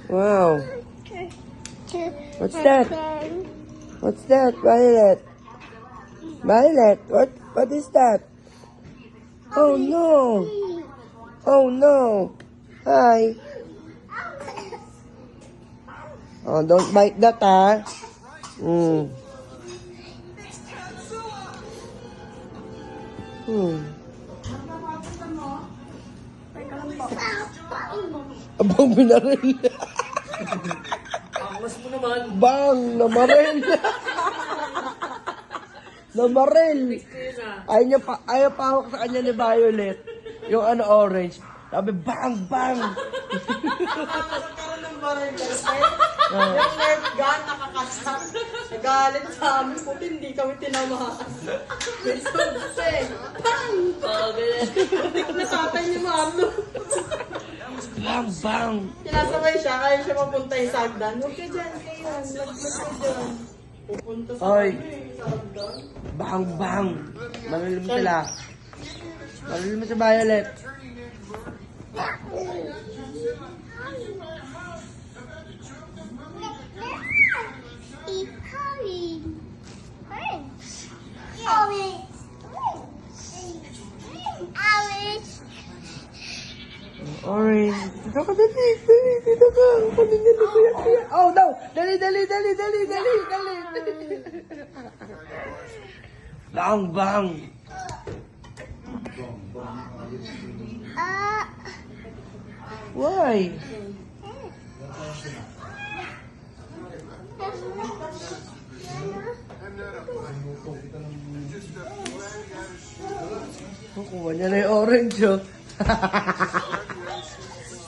Wow. What's that? What's that, Violet? Violet, what is that? Oh no. Oh no. Hi. Oh, don't bite that, ha? Hmm. Abang binaril. Angas mo naman. Bang, namaril. Namaril. Ayaw pa hawak sa kanya ni Violet. Yung ano, orange. Sabi, bang, bang. Nakakaroon ng baril kasi. Yung nerf gun, nakakasak. Nagalit sa amin, puti hindi kami tinamaan. May sumse. Bang! Putik na tatay ni Marlo. Bang, bang. Kinasabay siya, kaya siya mapunta yung sagdan. Huwag ka dyan, kayo. Laglag ka dyan. Pupunta sa Oy. sagdan. Bang, bang. Marilim sila. Marilim sa Violet. Orange. Dito ka, dali. Dali, dito ka. Kunin niya na kuya, kuya. Oh, no. Dali, dali, dali, dali, dali, dali. Bang, bang. Why? Kukuha niya na yung orange, oh.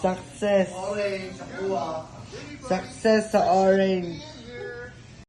Success. Orange, nakuha. Success sa orange.